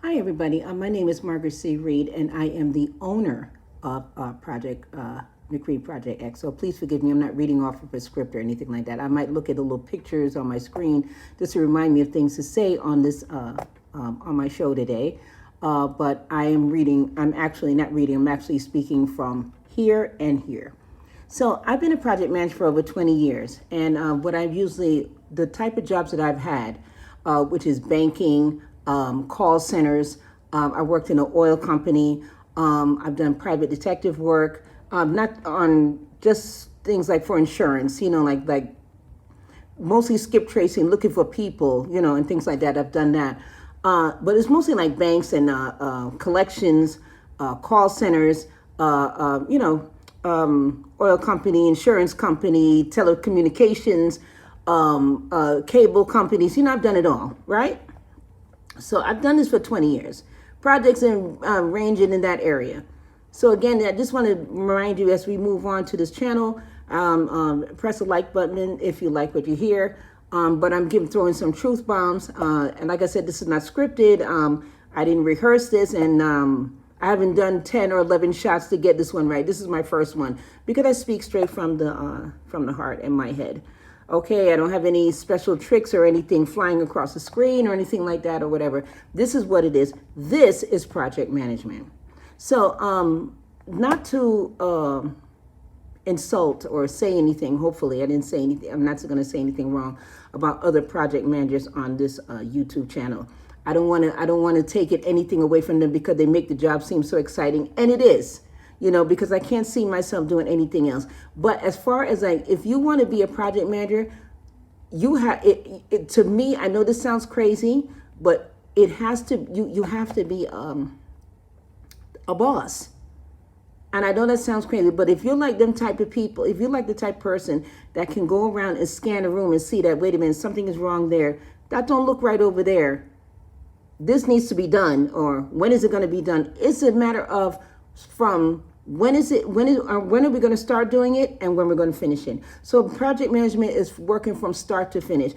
Hi, everybody. My name is Margaret C. Reed, and I am the owner of Mcreid Project X. So please forgive me. I'm not reading off of a script or anything like that. I might look at the little pictures on my screen just to remind me of things to say on this on my show today. But I am reading. I'm actually not reading. I'm actually speaking from here and here. So I've been a project manager for over 20 years, and what I've usually the type of jobs that I've had, which is banking, call centers. I worked in an oil company. I've done private detective work, not on just things like for insurance, like mostly skip tracing, looking for people, and things like that. I've done that. But it's mostly like banks and collections, call centers, oil company, insurance company, telecommunications, cable companies. I've done it all, right? So I've done this for 20 years. Projects ranging in that area. So again, I just want to remind you as we move on to this channel, press the like button if you like what you hear. But I'm throwing some truth bombs. And like I said, this is not scripted. I didn't rehearse this, and I haven't done 10 or 11 shots to get this one right. This is my first one because I speak straight from the heart and my head. Okay, I don't have any special tricks or anything flying across the screen or anything like that or whatever. This is what it is. This is project management. So, not to insult or say anything. Hopefully, I didn't say anything. I'm not going to say anything wrong about other project managers on this YouTube channel. I don't want to take anything away from them because they make the job seem so exciting, and it is. Because I can't see myself doing anything else. But as far as if you want to be a project manager, you have it. To me, I know this sounds crazy, but it has to. You have to be a boss. And I know that sounds crazy, but if you're like them type of people, if you're like the type of person that can go around and scan a room and see that, wait a minute, something is wrong there. That don't look right over there. This needs to be done, or when is it going to be done? It's a matter of from when are we going to start doing it and when we're going to finish it. So project management is working from start to finish.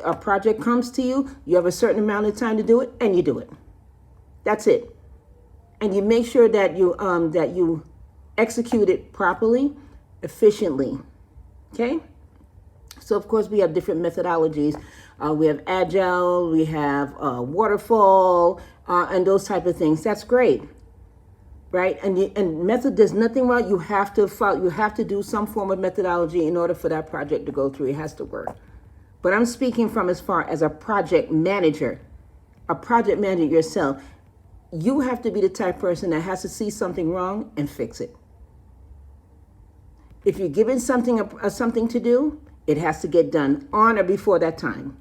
A project comes to you, you have a certain amount of time to do it, and you do it. That's it. And you make sure that you execute it properly, efficiently. Okay? So of course we have different methodologies. We have agile, we have waterfall, and those type of things. That's great. Right, and method, there's nothing wrong. You have to follow. You have to do some form of methodology in order for that project to go through. It has to work. But I'm speaking from as far as a project manager yourself. You have to be the type of person that has to see something wrong and fix it. If you're given something to do, it has to get done on or before that time.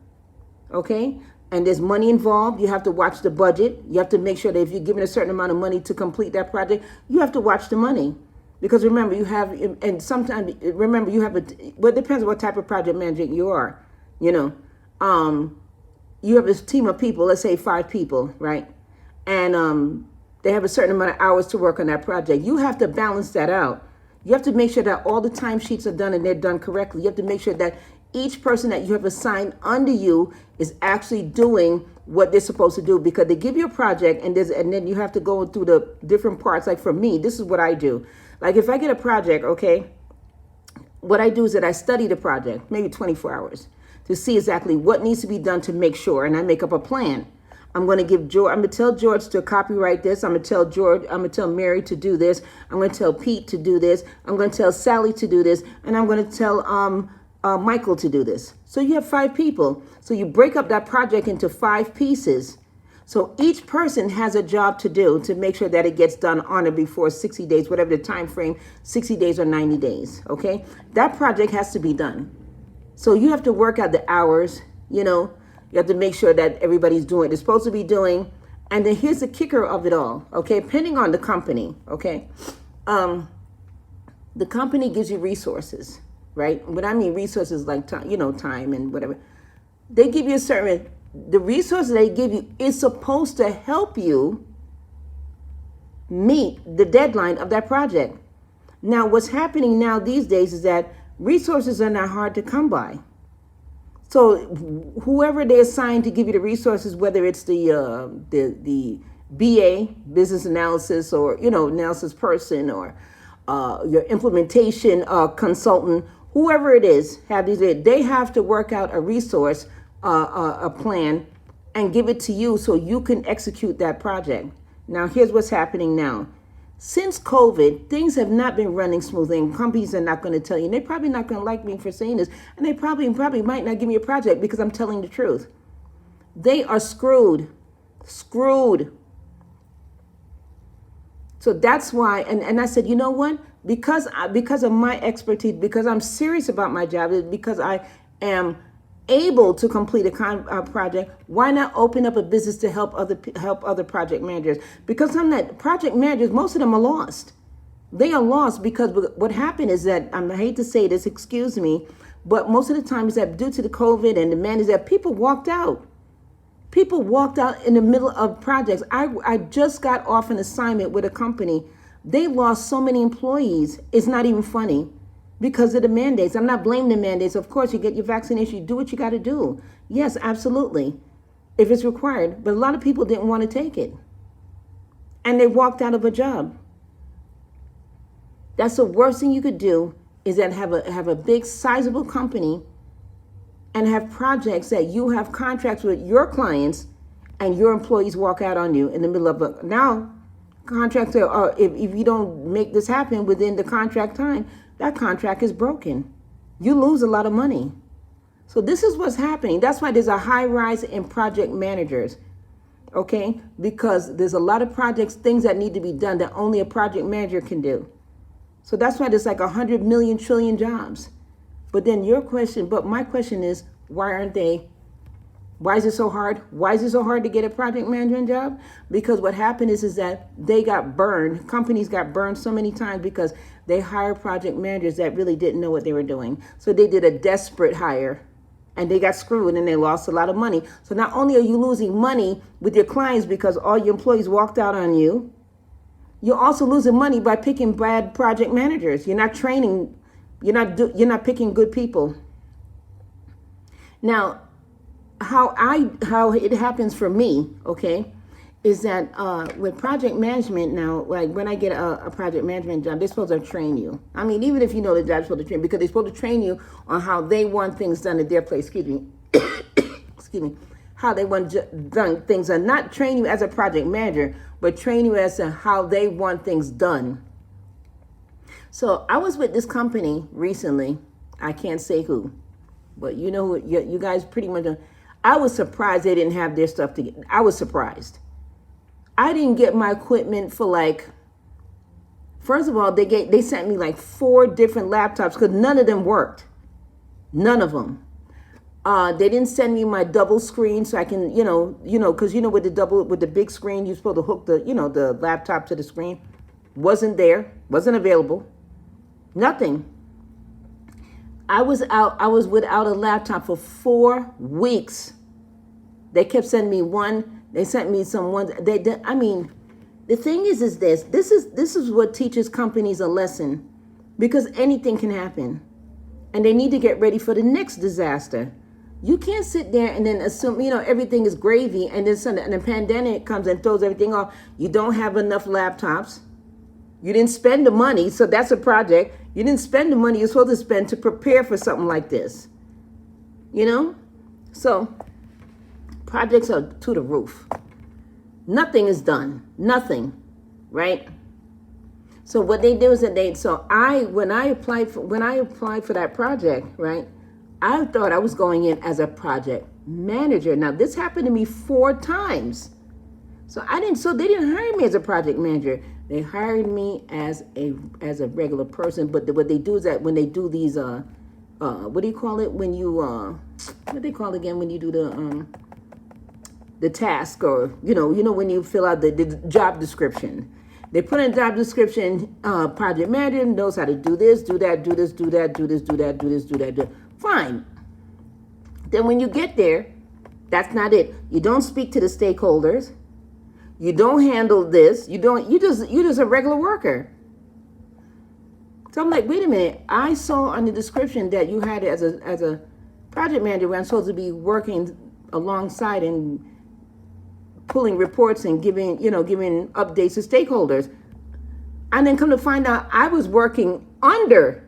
Okay. And there's money involved. You have to watch the budget. You have to make sure that if you're given a certain amount of money to complete that project, you have to watch the money. Because remember, you have, and sometimes, remember, you have well, it depends on what type of project manager you are. You have a team of people, let's say 5 people, right? And they have a certain amount of hours to work on that project. You have to balance that out. You have to make sure that all the timesheets are done and they're done correctly. You have to make sure that each person that you have assigned under you is actually doing what they're supposed to do, because they give you a project and then you have to go through the different parts. Like for me, this is what I do. Like if I get a project, okay, what I do is that I study the project, maybe 24 hours, to see exactly what needs to be done to make sure, and I make up a plan. I'm going to tell George to copyright this. I'm going to tell Mary to do this. I'm going to tell Pete to do this. I'm going to tell Sally to do this. And I'm going to tell Michael to do this. So you have 5 people. So you break up that project into 5 pieces. So each person has a job to do to make sure that it gets done on or before 60 days, whatever the time frame, 60 days or 90 days. Okay. That project has to be done. So you have to work out the hours, you have to make sure that everybody's doing what they're supposed to be doing. And then here's the kicker of it all. Okay. Depending on the company. Okay. The company gives you resources. Right? What I mean resources like time, time and whatever. They give you the resources they give you is supposed to help you meet the deadline of that project. Now, what's happening now these days is that resources are not hard to come by. So whoever they assign to give you the resources, whether it's the BA, business analysis, or analysis person, or your implementation consultant, whoever it is, they have to work out a resource, a plan, and give it to you so you can execute that project. Now, here's what's happening now. Since COVID, things have not been running smoothly, and companies are not going to tell you. And they're probably not going to like me for saying this, and they probably might not give me a project because I'm telling the truth. They are screwed. So that's why, and I said, you know what? Because of my expertise, because I'm serious about my job, because I am able to complete a project, why not open up a business to help other project managers? Because project managers, most of them are lost. They are lost because what happened is that, I hate to say this, excuse me, but most of the time is that due to the COVID and demand is that people walked out. People walked out in the middle of projects. I just got off an assignment with a company. They lost so many employees. It's not even funny. Because of the mandates. I'm not blaming the mandates. Of course, you get your vaccination, you do what you got to do. Yes, absolutely, if it's required. But a lot of people didn't want to take it. And they walked out of a job. That's the worst thing you could do, is that have a big, sizable company and have projects that you have contracts with your clients and your employees walk out on you in the middle of now contracts are, if you don't make this happen within the contract time, that contract is broken. You lose a lot of money. So this is what's happening. That's why there's a high rise in project managers, okay? Because there's a lot of projects, things that need to be done that only a project manager can do. So that's why there's like 100 million trillion jobs. But then my question is, why is it so hard? Why is it so hard to get a project management job? Because what happened is that they got burned. Companies got burned so many times because they hired project managers that really didn't know what they were doing. So they did a desperate hire and they got screwed and they lost a lot of money. So not only are you losing money with your clients because all your employees walked out on you, you're also losing money by picking bad project managers. You're not training, you're not picking good people. Now, how it happens for me, okay, is that with project management now, like when I get a project management job, they're supposed to train you. I mean, even if you know the job's supposed to train, because they're supposed to train you on how they want things done at their place. Excuse me. Excuse me. How they want done things, and not train you as a project manager, but train you as to how they want things done. So I was with this company recently. I can't say who, but you know who, you guys pretty much know. I was surprised they didn't have their stuff together. I was surprised. I didn't get my equipment for first of all, they sent me like 4 different laptops because none of them worked. None of them. They didn't send me my double screen so I can, because with the big screen, you're supposed to hook the laptop to the screen. Wasn't there, wasn't available. Nothing. I was without a laptop for 4 weeks. They kept sending me one. They sent me some ones. They did. I mean, the thing is this. This is what teaches companies a lesson, because anything can happen, and they need to get ready for the next disaster. You can't sit there and then assume everything is gravy, and then a pandemic comes and throws everything off. You don't have enough laptops. You didn't spend the money, so that's a project. You didn't spend the money you're supposed to spend to prepare for something like this. So projects are to the roof. Nothing is done. Nothing, right? So what they do is that when I applied for that project, right? I thought I was going in as a project manager. Now this happened to me 4 times. So they didn't hire me as a project manager. They hired me as a regular person. But what they do is that when they do these what do you call it when you what they call it again when you do the task, or when you fill out the job description. They put in job description, project manager knows how to do this, do that, do this, do that, do this, do that, do this, do that, do. Fine. Then when you get there, that's not it. You don't speak to the stakeholders. You don't handle this. You're just a regular worker. So I'm like, wait a minute. I saw on the description that you had it as project manager where I'm supposed to be working alongside and pulling reports and giving updates to stakeholders. And then come to find out I was working under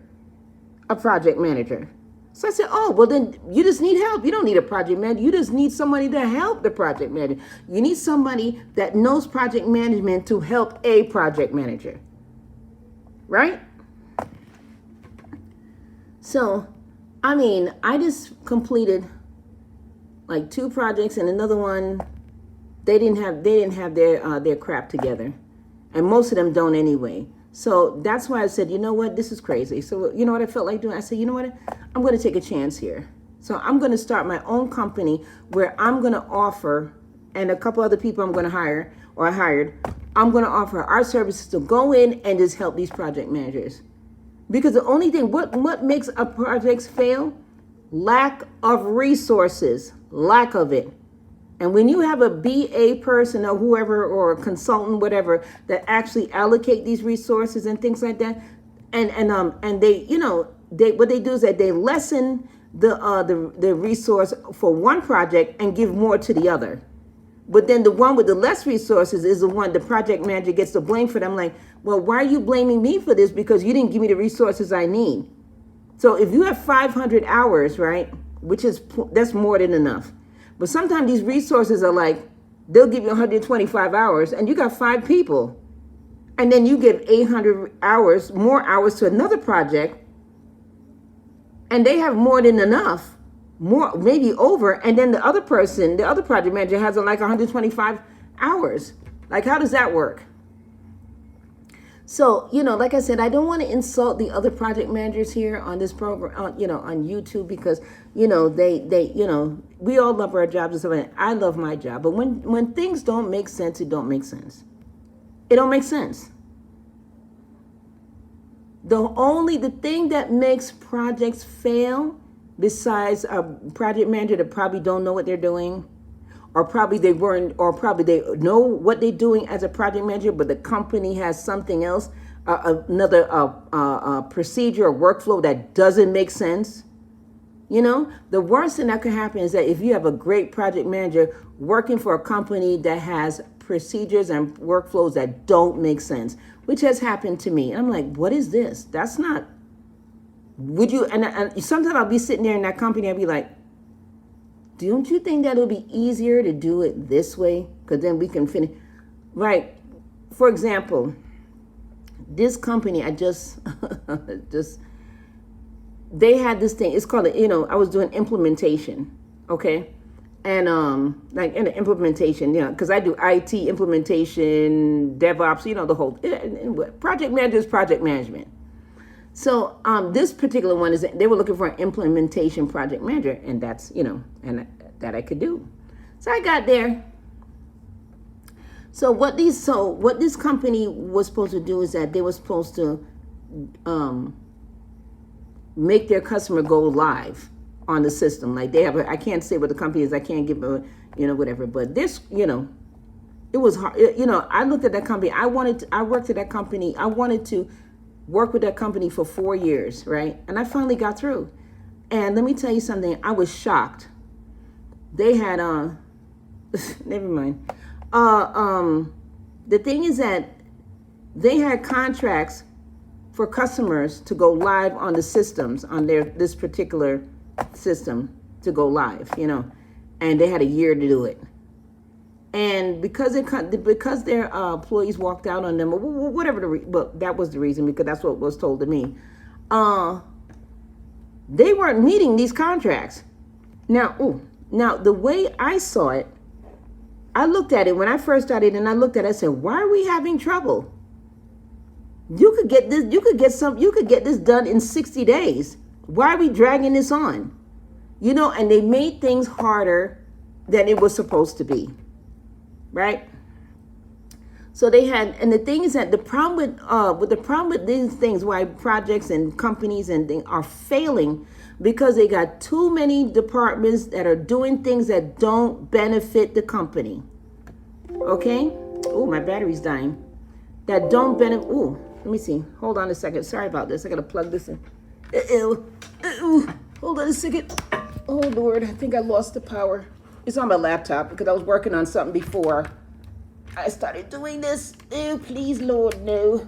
a project manager. So I said, oh, well then you just need help. You don't need a project manager. You just need somebody to help the project manager. You need somebody that knows project management to help a project manager. Right? So, I mean, I just completed like 2 projects and another one, they didn't have their crap together. And most of them don't anyway. So that's why I said, you know what, this is crazy. So you know what I felt like doing? I said, you know what, I'm going to take a chance here. So I'm going to start my own company where I'm going to offer, and a couple other people I'm going to hire, or I hired, I'm going to offer our services to go in and just help these project managers. Because the only thing, what makes a project fail? Lack of resources, lack of it. And when you have a BA person or whoever, or a consultant, whatever, that actually allocate these resources and things like that, and they, what they do is that they lessen the resource for one project and give more to the other. But then the one with the less resources is the one the project manager gets the blame for them. Like, well, why are you blaming me for this? Because you didn't give me the resources I need. So if you have 500 hours, right, that's more than enough. But sometimes these resources are like, they'll give you 125 hours and you got 5 people. And then you give 800 hours, more hours to another project. And they have more than enough, more, maybe over. And then the other person, the other project manager has like 125 hours. Like, how does that work? So, like I said, I don't want to insult the other project managers here on this program, on YouTube, because, we all love our jobs and stuff. And I love my job. But when things don't make sense, it don't make sense. It don't make sense. The thing that makes projects fail, besides a project manager that probably don't know what they're doing, or probably they know what they're doing as a project manager, but the company has something else, another procedure or workflow that doesn't make sense. The worst thing that could happen is that if you have a great project manager working for a company that has procedures and workflows that don't make sense, which has happened to me. And I'm like, what is this? That's not, would you, and sometimes I'll be sitting there in that company, I'll be like, don't you think that it'll be easier to do it this way? Because then we can finish. Right. For example, this company, I just, they had this thing. It's called, I was doing implementation. Okay. And like in the implementation, because I do IT implementation, DevOps, the whole project manager is project management. So this particular one is, they were looking for an implementation project manager, and that's, and that I could do. So I got there. So what this company was supposed to do is that they were supposed to make their customer go live on the system. Like they have I can't say what the company is. I can't give a, whatever. But this, it was hard. I looked at that company. I worked at that company. I wanted to work with that company for 4 years, right? And I finally got through. And let me tell you something. I was shocked. They had never mind. The thing is that they had contracts for customers to go live on the systems, on this particular system to go live, and they had a year to do it. And because their employees walked out on them, or whatever that was the reason, because that's what was told to me. They weren't meeting these contracts. Now the way I saw it, I looked at it when I first started, and I looked at it. I said, "Why are we having trouble? You could get this. You could get this done in 60 days. Why are we dragging this on?" And they made things harder than it was supposed to be. Right? So they had, and the thing is that the problem with these things, why projects and companies and things are failing, because they got too many departments that are doing things that don't benefit the company. Okay? Oh, my battery's dying. That don't benefit. Oh, let me see. Hold on a second. Sorry about this. I gotta plug this in. Hold on a second. Oh Lord, I think I lost the power. It's on my laptop because I was working on something before I started doing this. Oh, please, Lord, no.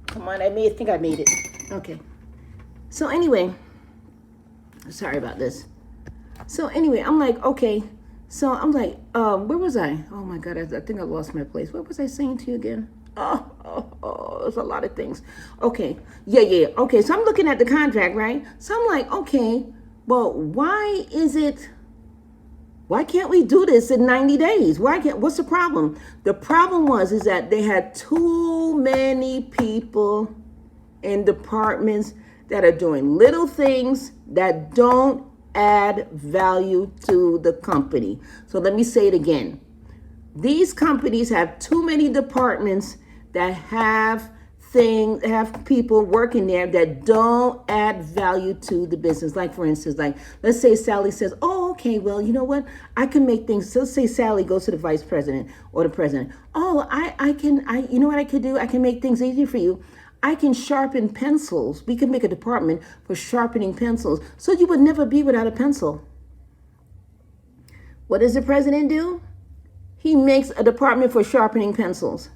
Come on, I think I made it. Okay. So anyway, sorry about this. So anyway, I'm like, okay. So I'm like, where was I? Oh my God, I think I lost my place. What was I saying to you again? Oh, there's a lot of things. Okay, yeah. Okay, so I'm looking at the contract, right? So I'm like, okay, well, why can't we do this in 90 days? What's the problem? The problem is that they had too many people in departments that are doing little things that don't add value to the company. So let me say it again. These companies have too many departments that have people working there that don't add value to the business. Like for instance, like let's say Sally says, oh, okay, well, you know what? I can make things. So let's say Sally goes to the vice president or the president. Oh, you know what I could do? I can make things easier for you. I can sharpen pencils. We can make a department for sharpening pencils. So you would never be without a pencil. What does the president do? He makes a department for sharpening pencils.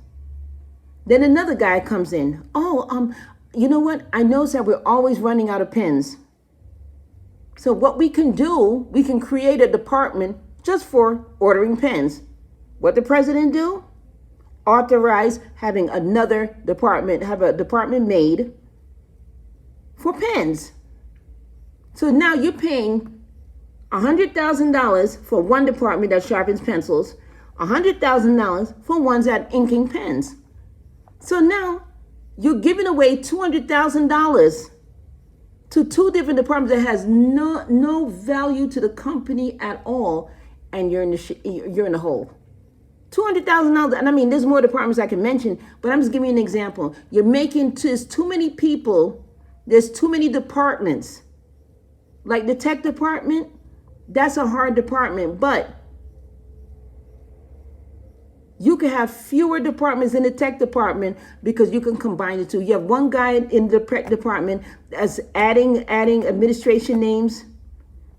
Then another guy comes in. Oh, you know what? I noticed that we're always running out of pens. So what we can do, we can create a department just for ordering pens. What the president do? Authorize having another department, have a department made for pens. So now you're paying $100,000 for one department that sharpens pencils, $100,000 for ones that inking pens. So now you're giving away $200,000 to two different departments that has no value to the company at all, and you're in the hole. $200,000, and I mean, there's more departments I can mention, but I'm just giving you an example. You're making there's too many people, there's too many departments. Like the tech department, that's a hard department, but you can have fewer departments in the tech department because you can combine the two. You have one guy in the tech department that's adding administration names,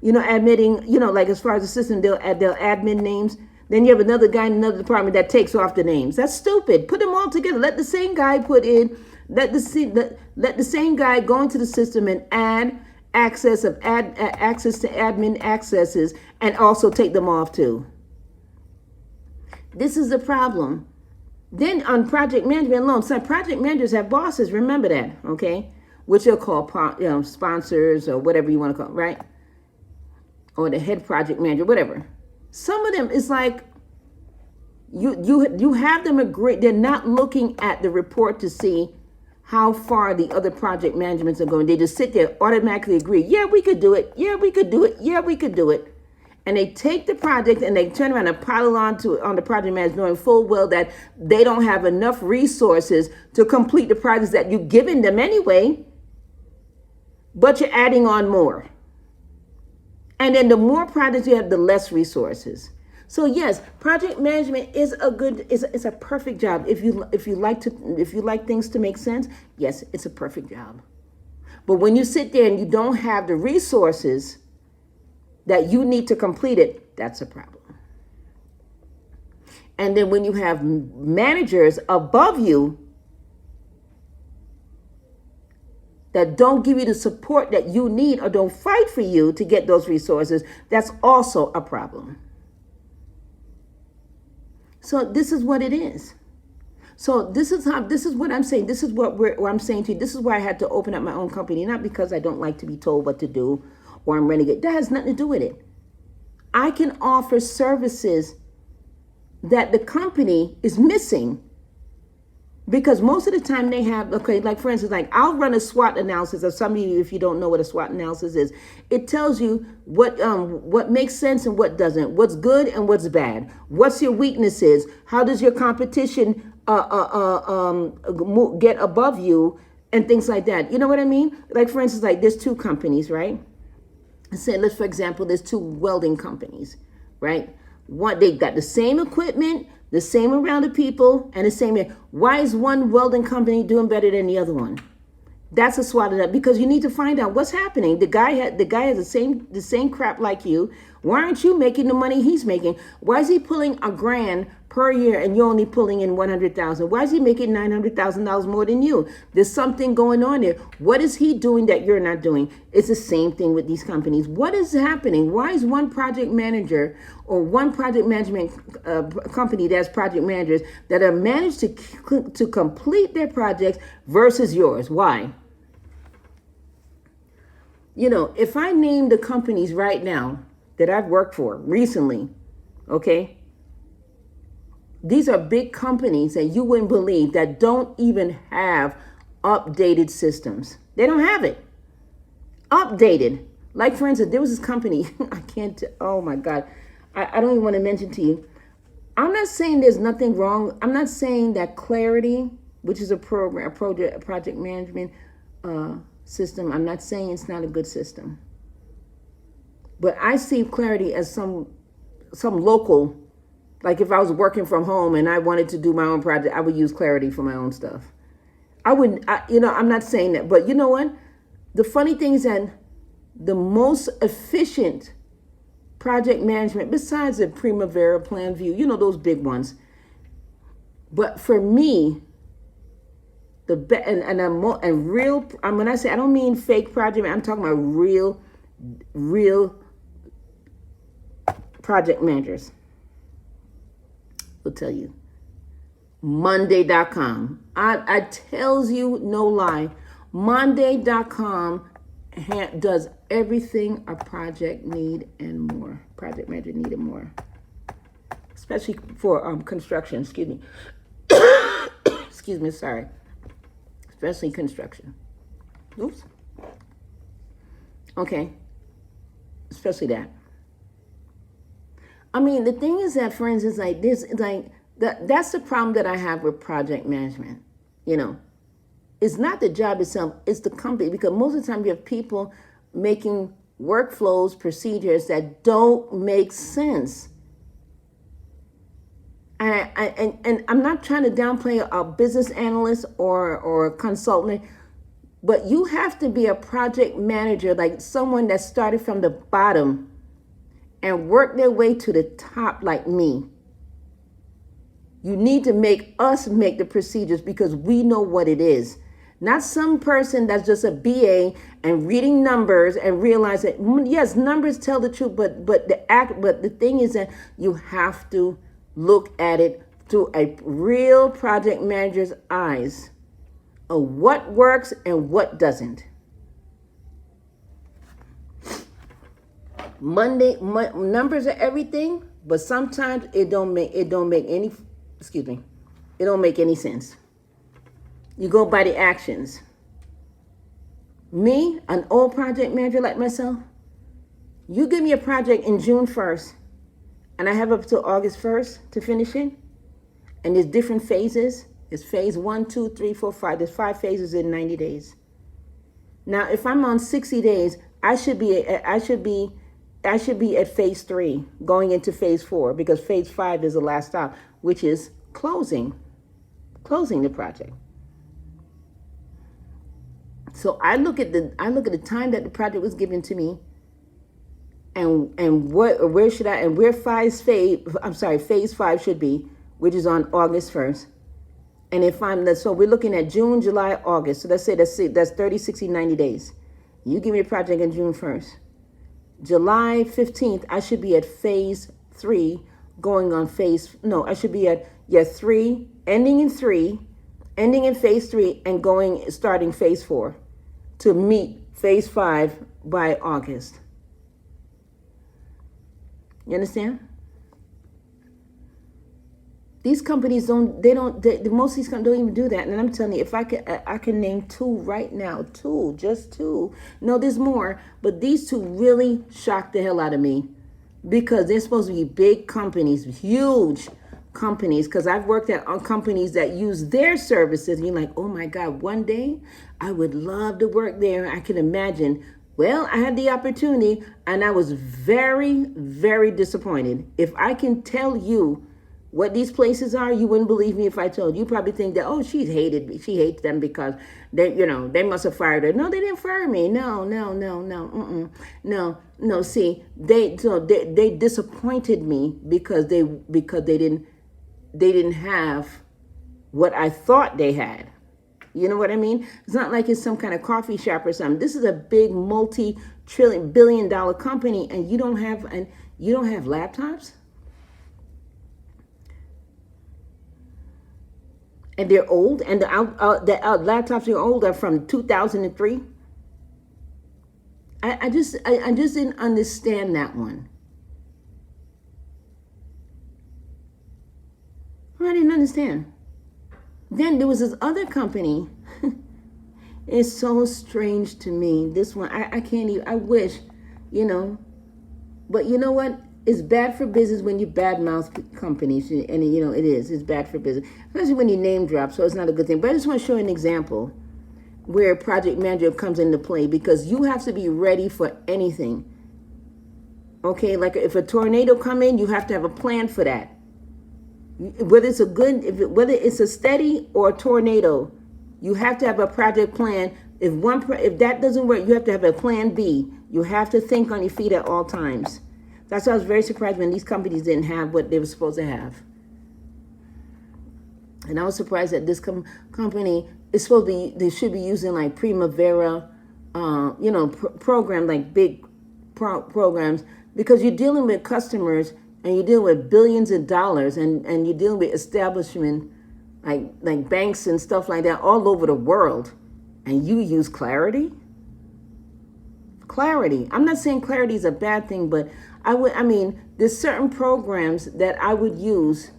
admitting, like as far as the system, they'll add admin names. Then you have another guy in another department that takes off the names. That's stupid. Put them all together. Let the same guy let the same guy go into the system and add access to admin accesses and also take them off too. This is the problem. Then on project management alone, some project managers have bosses. Remember that, okay? Which they'll call sponsors or whatever you want to call it, right? Or the head project manager, whatever. Some of them, it's like you have them agree. They're not looking at the report to see how far the other project managements are going. They just sit there, automatically agree. Yeah, we could do it. Yeah, we could do it. Yeah, we could do it. And they take the project and they turn around and pile it on the project manager, knowing full well that they don't have enough resources to complete the projects that you've given them anyway, but you're adding on more. And then the more projects you have, the less resources. So yes, project management is a perfect job. If you like things to make sense, yes, it's a perfect job. But when you sit there and you don't have the resources that you need to complete it, that's a problem. And then when you have managers above you that don't give you the support that you need or don't fight for you to get those resources, that's also a problem. So this is what it is. So this is what I'm saying. This is what I'm saying to you. This is why I had to open up my own company, not because I don't like to be told what to do or I'm renegade. That has nothing to do with it. I can offer services that the company is missing. Because most of the time they have, okay, like for instance, like I'll run a SWOT analysis. Or some of you, if you don't know what a SWOT analysis is, it tells you what makes sense and what doesn't, what's good and what's bad, what's your weaknesses, how does your competition get above you, and things like that. You know what I mean? Like for instance, like there's two companies, right? Say, let's for example, there's two welding companies, right? One, they got the same equipment, the same amount of people, and the same. Why is one welding company doing better than the other one? That's a SWOT analysis, because you need to find out what's happening. The guy has the same crap like you. Why aren't you making the money he's making? Why is he pulling $1,000 per year and you're only pulling in 100,000? Why is he making $900,000 more than you? There's something going on there. What is he doing that you're not doing? It's the same thing with these companies. What is happening? Why is one project manager or one project management company that's project managers that are managed to complete their projects versus yours? Why? You know, if I name the companies right now that I've worked for recently, okay, these are big companies that you wouldn't believe that don't even have updated systems. They don't have it. Updated. Like, for instance, there was this company, oh my God, I don't even want to mention to you. I'm not saying there's nothing wrong. I'm not saying that Clarity, which is a project management system, I'm not saying it's not a good system. But I see Clarity as some local, like if I was working from home and I wanted to do my own project, I would use Clarity for my own stuff. I'm not saying that, but you know what? The funny thing is that the most efficient project management, besides the Primavera, PlanView, you know, those big ones. But for me, when I say, I don't mean fake project, I'm talking about real project managers. Will tell you. Monday.com. I tells you no lie. Monday.com does everything a project need and more. Project manager need and more. Especially for construction, excuse me. Excuse me, sorry. Especially construction. Oops. Okay. Especially that. I mean, the thing is that, for instance, like this, like that's the problem that I have with project management. You know, it's not the job itself, it's the company, because most of the time you have people making workflows, procedures that don't make sense. And I'm not trying to downplay a business analyst or a consultant, but you have to be a project manager, like someone that started from the bottom and worked their way to the top like me. You need to make us make the procedures because we know what it is. Not some person that's just a BA and reading numbers and realize that, yes, numbers tell the truth, but the thing is that you have to look at it through a real project manager's eyes of what works and what doesn't. Numbers are everything, but sometimes it don't make any sense. You go by the actions. Me, an old project manager like myself, you give me a project in June 1st, and I have up to August 1st to finish it, and there's different phases. It's phase 1, 2, 3, 4, 5. There's 5 phases in 90 days. Now, if I'm on 60 days, I should be at phase 3, going into phase 4, because phase 5 is the last stop, which is closing the project. So I look at the time that the project was given to me, and where should I, and where phase 5 should be, which is on August 1st. And so we're looking at June, July, August. So let's say that's 30, 60, 90 days. You give me a project on June 1st. July 15th, I should be at phase 3, I should be at 3, ending in phase 3 and starting phase 4 to meet phase 5 by August. You understand? These companies most of these companies don't even do that. And I'm telling you, if I can name 2 right now, just 2. No, there's more, but these 2 really shocked the hell out of me because they're supposed to be big companies, huge companies, because I've worked on companies that use their services. And you're like, oh my God, one day I would love to work there. I can imagine. Well, I had the opportunity and I was very, very disappointed. If I can tell you what these places are, you wouldn't believe me if I told you. You probably think that, oh, she hated me. She hates them because they must have fired her. No, they didn't fire me. No. No. See, they disappointed me because they didn't have what I thought they had. You know what I mean? It's not like it's some kind of coffee shop or something. This is a big multi-trillion billion-dollar company, and you don't have laptops, and they're old, and the laptops are old are from 2003. I just didn't understand that one. I didn't understand. Then there was this other company. It's so strange to me. This one, I can't even, I wish, but you know what? It's bad for business when you badmouth companies, and it is. It's bad for business, especially when you name drop, so it's not a good thing. But I just want to show you an example where project manager comes into play, because you have to be ready for anything. Okay, like if a tornado come in, you have to have a plan for that. Whether it's a steady or a tornado, you have to have a project plan. If that doesn't work, you have to have a plan B. You have to think on your feet at all times. That's why I was very surprised when these companies didn't have what they were supposed to have. And I was surprised that this company is supposed to be, they should be using like Primavera, program, like big programs, because you're dealing with customers and you're dealing with billions of dollars, and you're dealing with establishment like banks and stuff like that all over the world, and you use Clarity? Clarity. I'm not saying Clarity is a bad thing, but there's certain programs that I would use.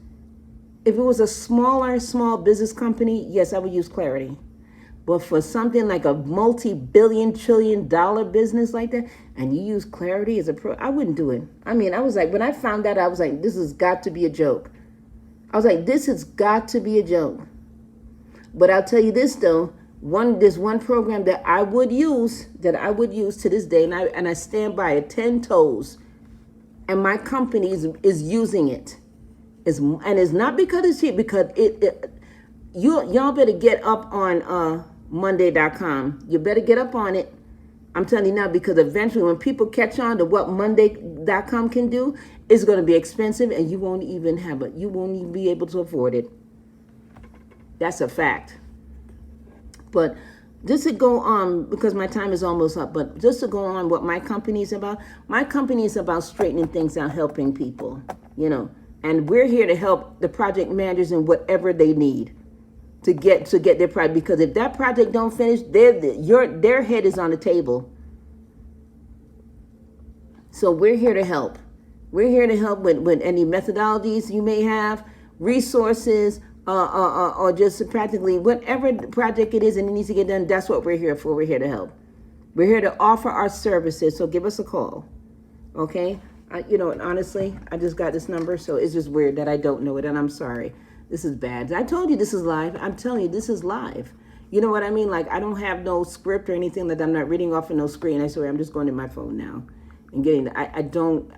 If it was a small business company, yes, I would use Clarity. But for something like a multi-billion, trillion-dollar business like that, and you use Clarity as I wouldn't do it. I was like, when I found that, I was like, this has got to be a joke. I was like, this has got to be a joke. But I'll tell you this though, there's one program that I would use to this day, and I stand by it 10 toes, and my company is using it. And it's not because it's cheap, because y'all better get up on Monday.com. You better get up on it. I'm telling you now, because eventually when people catch on to what Monday.com can do, it's going to be expensive, and you won't even be able to afford it. That's a fact. But just to go on, because my time is almost up, but just to go on what my company is about straightening things out, helping people, and we're here to help the project managers in whatever they need to get their project, because if that project don't finish, their head is on the table. So we're here to help. We're here to help with any methodologies you may have, resources, or just practically whatever project it is and it needs to get done. That's what we're here for. We're here to help. We're here to offer our services. So give us a call. Okay. Honestly, I just got this number, so it's just weird that I don't know it, and I'm sorry. This is bad. I told you this is live. I'm telling you, this is live. You know what I mean? Like, I don't have no script or anything that I'm not reading off of no screen. I swear, I'm just going to my phone now and getting. I don't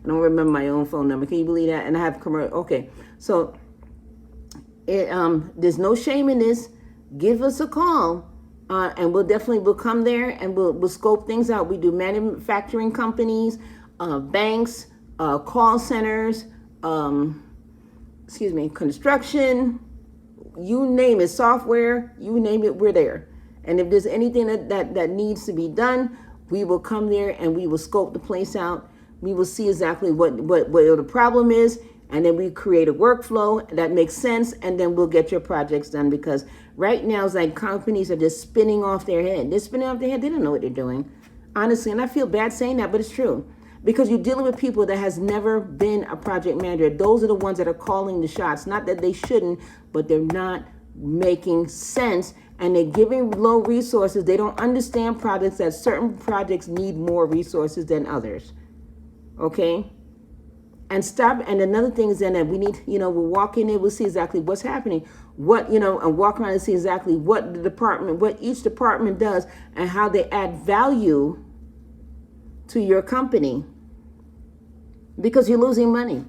remember my own phone number. Can you believe that? And I have commercial. Okay, so there's no shame in this. Give us a call. And we'll come there and we'll scope things out. We do manufacturing companies, banks, call centers, construction, you name it, software, you name it, we're there. And if there's anything that needs to be done, we will come there and we will scope the place out. We will see exactly what the problem is, and then we create a workflow that makes sense, and then we'll get your projects done, because right now it's like companies are just spinning off their head. They're spinning off their head. They don't know what they're doing, honestly. And I feel bad saying that, but it's true, because you're dealing with people that has never been a project manager. Those are the ones that are calling the shots. Not that they shouldn't, but they're not making sense, and they're giving low resources. They don't understand projects, that certain projects need more resources than others. Okay? And another thing is then that we need, we'll walk in there, we'll see exactly what's happening, and walk around and see exactly what each department does and how they add value to your company, because you're losing money.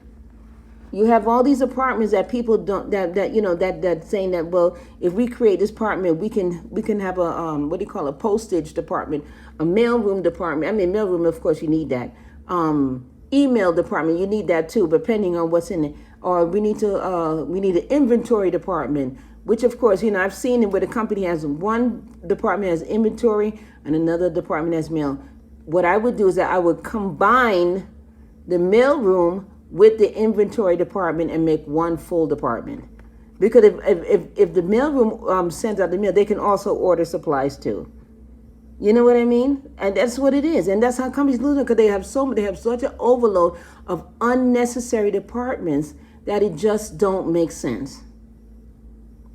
You have all these apartments that people don't that saying that, well, if we create this apartment, we can have a what do you call, a postage department, a mailroom department. I mean, mailroom, of course, you need that. Email department, you need that too, depending on what's in it. Or we need an inventory department, which of course, I've seen it where the company has one department has inventory and another department has mail. What I would do is that I would combine the mailroom with the inventory department and make one full department. Because if the mailroom sends out the mail, they can also order supplies too. You know what I mean? And that's what it is. And that's how companies lose it, because they have such an overload of unnecessary departments that it just don't make sense.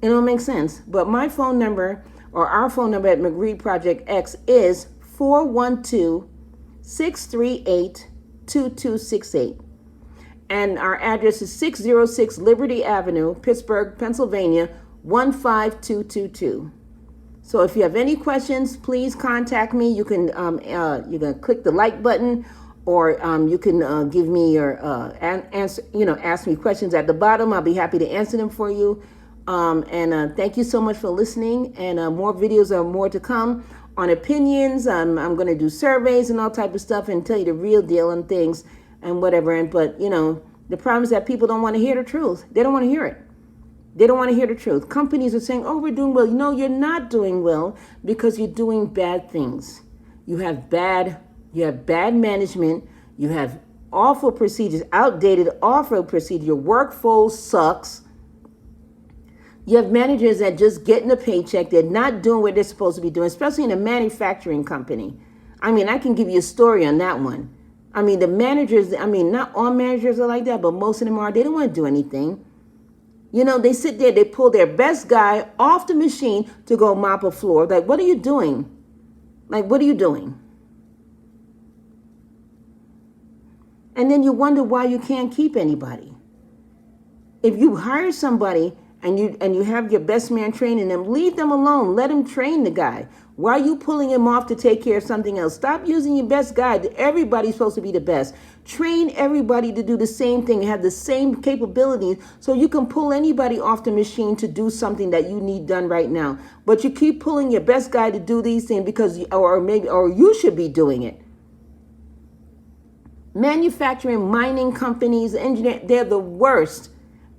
It don't make sense. But my phone number, or our phone number at Mcreid Project X, is 412-638-2268. And our address is 606 Liberty Avenue, Pittsburgh, Pennsylvania, 15222. So if you have any questions, please contact me. You can click the like button, or you can give me your answer. Ask me questions at the bottom. I'll be happy to answer them for you. And thank you so much for listening. And more videos are more to come on opinions. I'm going to do surveys and all type of stuff and tell you the real deal on things and whatever. But the problem is that people don't want to hear the truth. They don't want to hear it. They don't want to hear the truth. Companies are saying, oh, we're doing well. No, you're not doing well, because you're doing bad things. You have bad management. You have awful procedures, outdated, awful procedures. Your workflow sucks. You have managers that just getting a paycheck. They're not doing what they're supposed to be doing, especially in a manufacturing company. I mean, I can give you a story on that one. I mean, the managers, not all managers are like that, but most of them are. They don't want to do anything. They sit there, they pull their best guy off the machine to go mop a floor. Like, what are you doing? What are you doing? And then you wonder why you can't keep anybody. If you hire somebody and you have your best man training them, leave them alone. Let him train the guy. Why are you pulling him off to take care of something else? Stop using your best guy. Everybody's supposed to be the best. Train everybody to do the same thing, have the same capabilities, so you can pull anybody off the machine to do something that you need done right now. But you keep pulling your best guy to do these things because, or you should be doing it. Manufacturing, mining companies, engineering, they're the worst.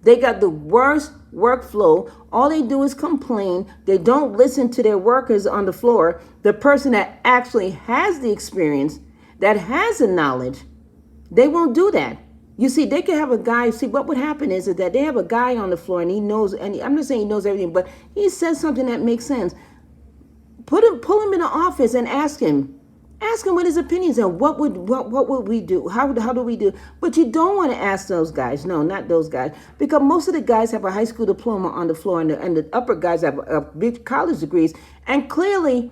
They got the worst workflow. All they do is complain. They don't listen to their workers on the floor. The person that actually has the experience, that has the knowledge, they won't do that. You see, they could have a guy. See, what would happen is that they have a guy on the floor and he knows, and I'm not saying he knows everything, but he says something that makes sense. Pull him in the office and ask him what his opinions are. What would we do? How do we do? But you don't want to ask those guys. No, not those guys. Because most of the guys have a high school diploma on the floor, and the upper guys have big college degrees, and clearly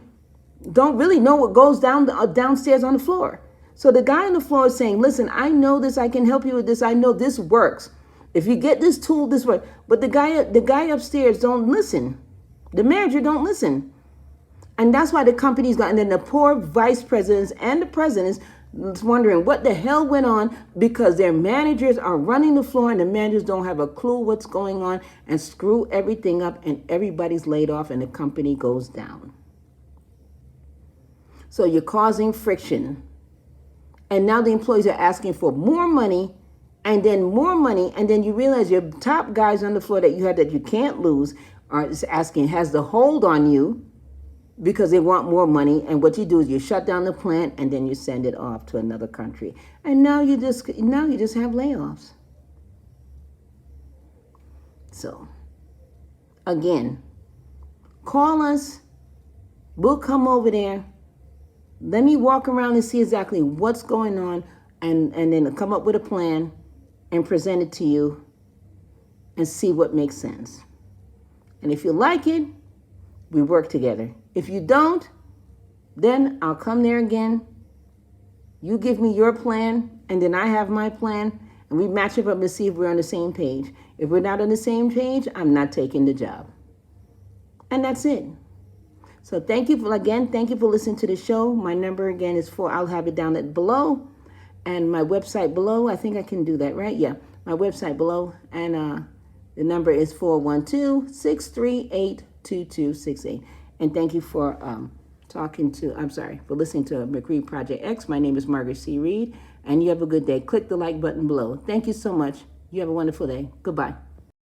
don't really know what goes downstairs on the floor. So the guy on the floor is saying, listen, I know this. I can help you with this. I know this works. If you get this tool, this works. But the guy upstairs don't listen. The manager don't listen. And that's why the company's got, and then the poor vice presidents and the presidents wondering what the hell went on, because their managers are running the floor and the managers don't have a clue what's going on and screw everything up, and everybody's laid off and the company goes down. So you're causing friction. And now the employees are asking for more money and then more money. And then you realize your top guys on the floor that you have that you can't lose are asking, has the hold on you, because they want more money. And what you do is you shut down the plant and then you send it off to another country. And now you just have layoffs. So again, call us. We'll come over there. Let me walk around and see exactly what's going on, and then come up with a plan and present it to you and see what makes sense. And if you like it, we work together. If you don't, then I'll come there again. You give me your plan, and then I have my plan, and we match up and see if we're on the same page. If we're not on the same page, I'm not taking the job. And that's it. So thank you for listening to the show. My number again is I'll have it down below, and my website below. I think I can do that, right? Yeah. my website below, and the number is 412-638-2268. And thank you for for listening to Mcreid Project X. My name is Margaret C. Reed, and you have a good day. Click the like button below. Thank you so much. You have a wonderful day. Goodbye.